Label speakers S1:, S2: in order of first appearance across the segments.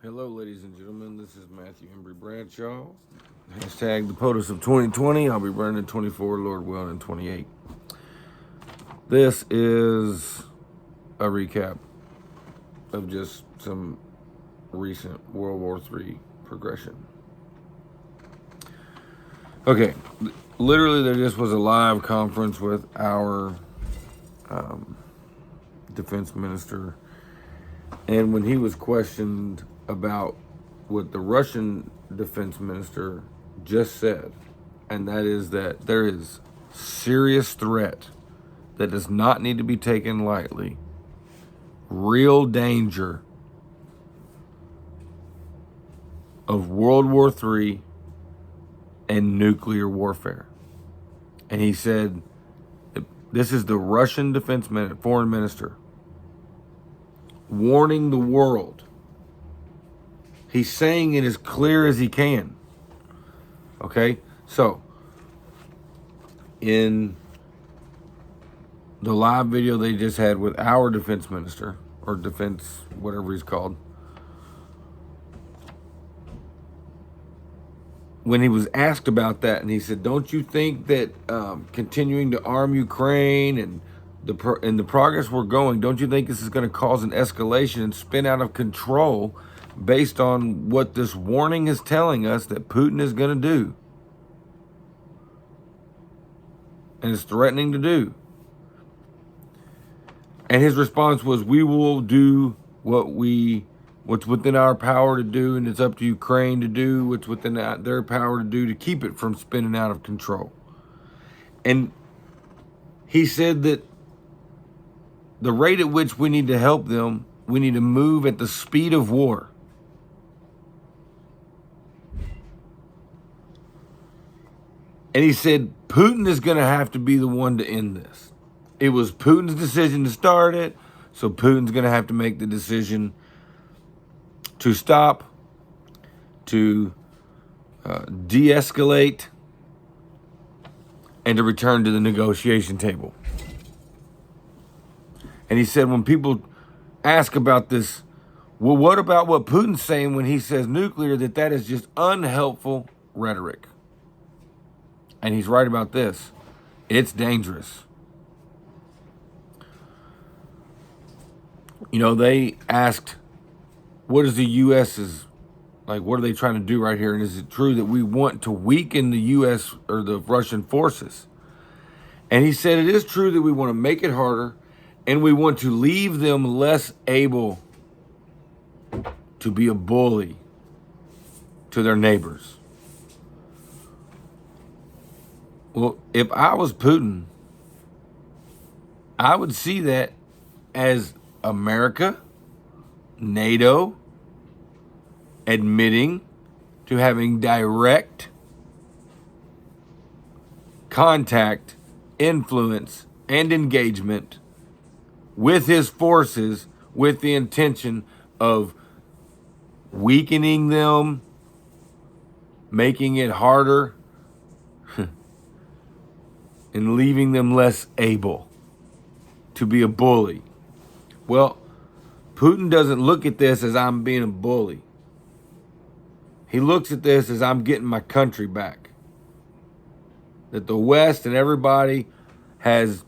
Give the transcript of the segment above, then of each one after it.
S1: Hello, ladies and gentlemen. This is Matthew Embry Bradshaw. Hashtag the POTUS of 2020. I'll be running in 24, Lord willing, in 28. This is a recap of just some recent World War III progression. Okay, literally there just was a live conference with our defense minister, and when he was questioned about what the Russian defense minister just said, and that is that there is serious threat that does not need to be taken lightly, real danger of World War III and nuclear warfare. And he said, this is the Russian foreign minister warning the world. He's saying it as clear as he can. Okay? So, in the live video they just had with our defense minister, or defense, whatever he's called, when he was asked about that, and he said, don't you think that continuing to arm Ukraine and the progress we're going, don't you think this is going to cause an escalation and spin out of control based on what this warning is telling us that Putin is going to do and is threatening to do? And his response was, we will do what's within our power to do, and it's up to Ukraine to do what's within their power to do to keep it from spinning out of control. And he said that the rate at which we need to help them, we need to move at the speed of war. And he said Putin is going to have to be the one to end this. It was Putin's decision to start it, so Putin's going to have to make the decision to stop, to de-escalate, and to return to the negotiation table. And he said when people ask about this, well, what about what Putin's saying when he says nuclear, that is just unhelpful rhetoric. And he's right about this. It's dangerous. You know, they asked, what is the U.S.'s, what are they trying to do right here? And is it true that we want to weaken the U.S. or the Russian forces? And he said it is true that we want to make it harder, and we want to leave them less able to be a bully to their neighbors. Well, if I was Putin, I would see that as America, NATO, admitting to having direct contact, influence, and engagement with his forces with the intention of weakening them, making it harder, and leaving them less able to be a bully. Well, Putin doesn't look at this as I'm being a bully. He looks at this as I'm getting my country back. That the West and everybody has,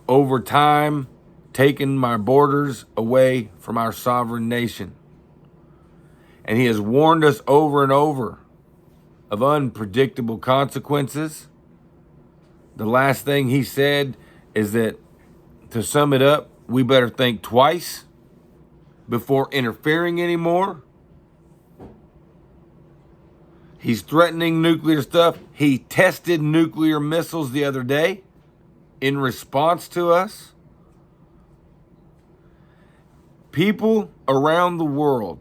S1: over time, taken my borders away from our sovereign nation. And he has warned us over and over of unpredictable consequences. The last thing he said is that, to sum it up, we better think twice before interfering anymore. He's threatening nuclear stuff. He tested nuclear missiles the other day in response to us. People around the world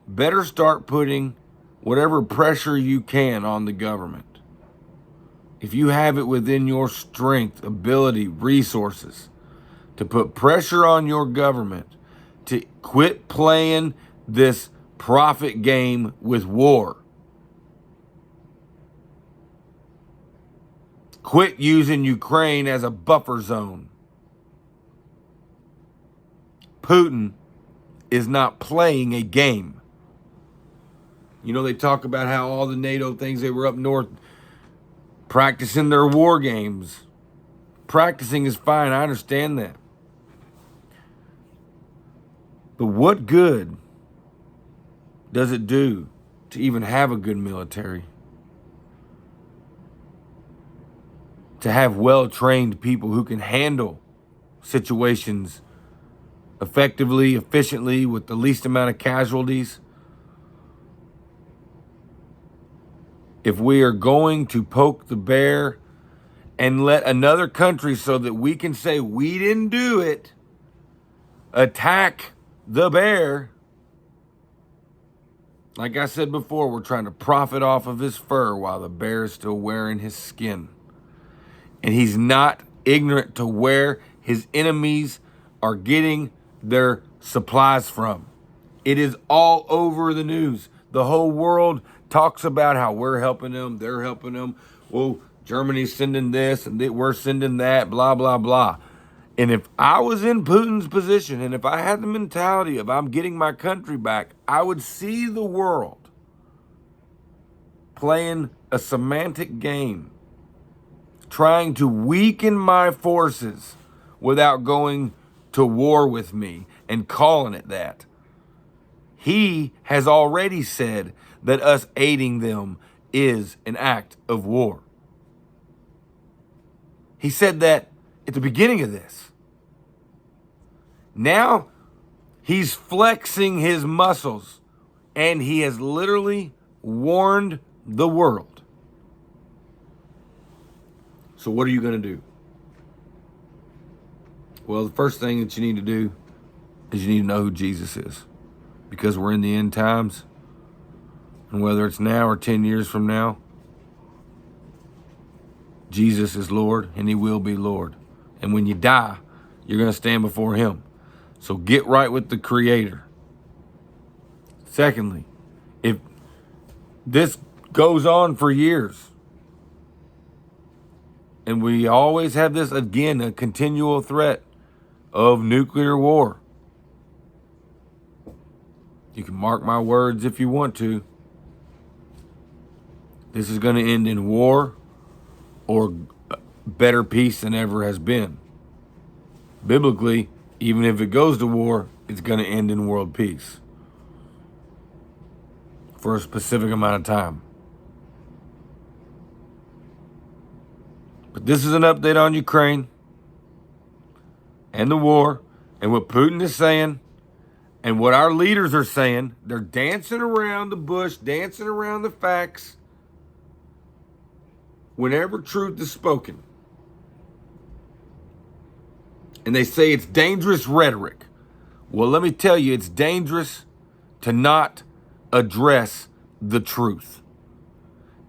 S1: better start putting whatever pressure you can on the government. If you have it within your strength, ability, resources, to put pressure on your government to quit playing this profit game with war. Quit using Ukraine as a buffer zone. Putin is not playing a game. You know, they talk about how all the NATO things, they were up north practicing their war games. Practicing is fine. I understand that. But what good does it do to even have a good military? To have well-trained people who can handle situations effectively, efficiently, with the least amount of casualties? If we are going to poke the bear and let another country, so that we can say we didn't do it, attack the bear, like I said before, we're trying to profit off of his fur while the bear is still wearing his skin. And he's not ignorant to where his enemies are getting their supplies from. It is all over the news. The whole world talks about how we're helping them, they're helping them. Well, Germany's sending this and we're sending that, blah, blah, blah. And if I was in Putin's position, and if I had the mentality of I'm getting my country back, I would see the world playing a semantic game, trying to weaken my forces without going to war with me and calling it that. He has already said that us aiding them is an act of war. He said that at the beginning of this. Now he's flexing his muscles, and he has literally warned the world. So what are you going to do? Well, the first thing that you need to do is you need to know who Jesus is, because we're in the end times. And whether it's now or 10 years from now, Jesus is Lord, and he will be Lord. And when you die, you're going to stand before him. So get right with the Creator. Secondly, if this goes on for years, and we always have this, again, a continual threat of nuclear war. You can mark my words if you want to. This is going to end in war or better peace than ever has been. Biblically, even if it goes to war, it's going to end in world peace for a specific amount of time. But this is an update on Ukraine and the war and what Putin is saying and what our leaders are saying. They're dancing around the bush, dancing around the facts whenever truth is spoken. And they say it's dangerous rhetoric. Well, let me tell you, it's dangerous to not address the truth.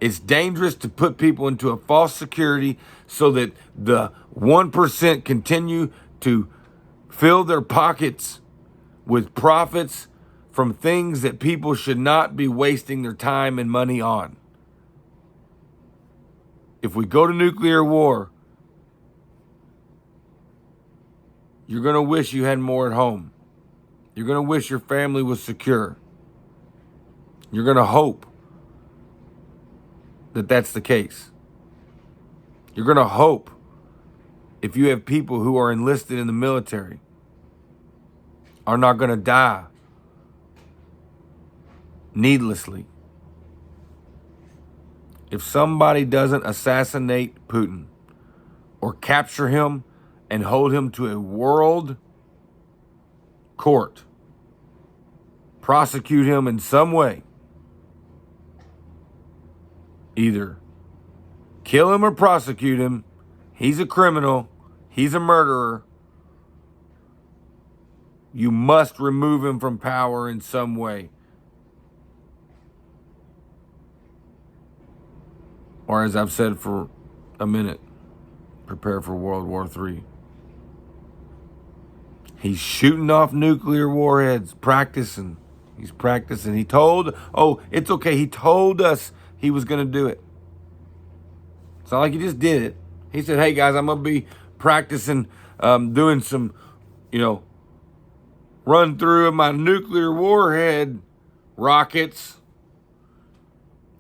S1: It's dangerous to put people into a false security so that the 1% continue to fill their pockets with profits from things that people should not be wasting their time and money on. If we go to nuclear war, you're going to wish you had more at home. You're going to wish your family was secure. You're going to hope that that's the case. You're going to hope, if you have people who are enlisted in the military, are not going to die needlessly. If somebody doesn't assassinate Putin or capture him and hold him to a world court, prosecute him in some way, either kill him or prosecute him, he's a criminal, he's a murderer, you must remove him from power in some way. Or, as I've said for a minute, prepare for World War III. He's shooting off nuclear warheads, practicing. He's practicing. He told, it's okay. He told us he was going to do it. It's not like he just did it. He said, hey, guys, I'm going to be practicing doing some, run through of my nuclear warhead rockets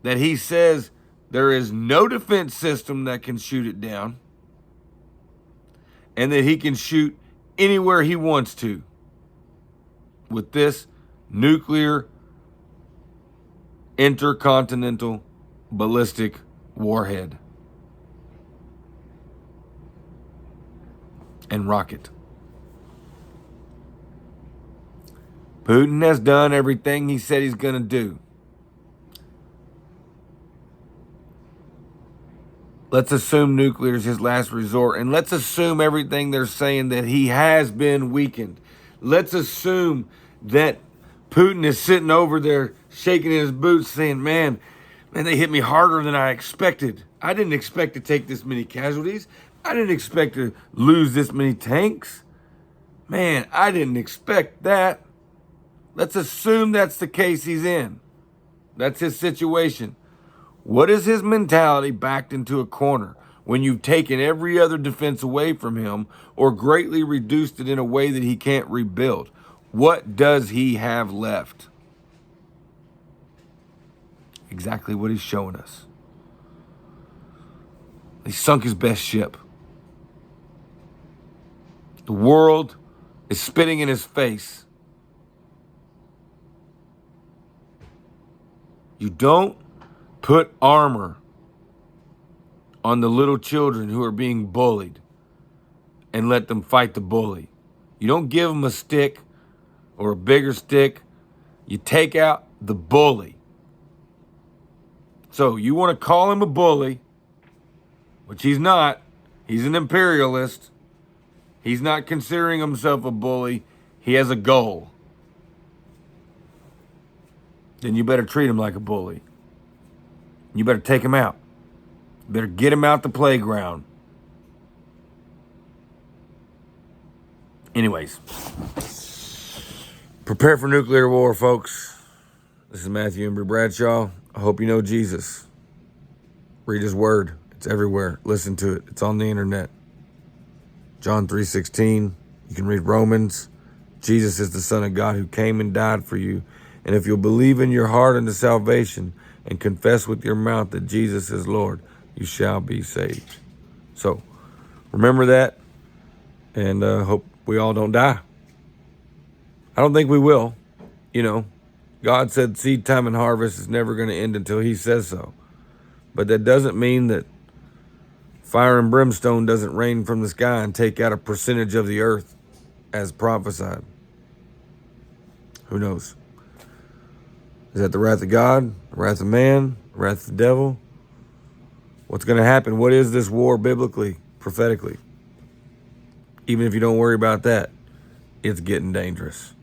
S1: that he says there is no defense system that can shoot it down, and that he can shoot anywhere he wants to with this nuclear intercontinental ballistic warhead and rocket. Putin has done everything he said he's going to do. Let's assume nuclear is his last resort, and let's assume everything they're saying, that he has been weakened. Let's assume that Putin is sitting over there shaking in his boots saying, man, they hit me harder than I expected. I didn't expect to take this many casualties. I didn't expect to lose this many tanks. Man, I didn't expect that. Let's assume that's the case he's in. That's his situation. What is his mentality backed into a corner when you've taken every other defense away from him or greatly reduced it in a way that he can't rebuild? What does he have left? Exactly what he's showing us. He sunk his best ship. The world is spitting in his face. You don't put armor on the little children who are being bullied and let them fight the bully. You don't give them a stick or a bigger stick. You take out the bully. So you want to call him a bully, which he's not. He's an imperialist. He's not considering himself a bully. He has a goal. Then you better treat him like a bully. You better take him out. You better get him out the playground. Anyways, prepare for nuclear war, folks. This is Matthew Embry Bradshaw. I hope you know Jesus. Read his word. It's everywhere. Listen to it. It's on the internet. John 3:16. You can read Romans. Jesus is the Son of God who came and died for you. And if you'll believe in your heart unto salvation and confess with your mouth that Jesus is Lord, you shall be saved. So remember that, and hope we all don't die. I don't think we will. You know, God said seed time and harvest is never going to end until he says so. But that doesn't mean that fire and brimstone doesn't rain from the sky and take out a percentage of the earth as prophesied. Who knows? Is that the wrath of God, the wrath of man, the wrath of the devil? What's going to happen? What is this war biblically, prophetically? Even if you don't worry about that, it's getting dangerous.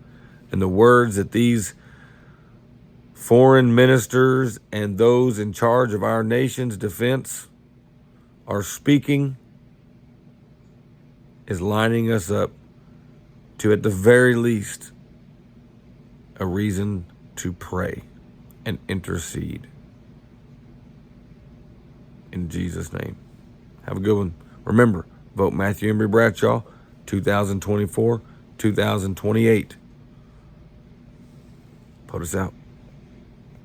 S1: And the words that these foreign ministers and those in charge of our nation's defense are speaking is lining us up to, at the very least, a reason to pray and intercede. In Jesus' name. Have a good one. Remember, vote Matthew Embry Bradshaw, 2024, 2028. Put us out.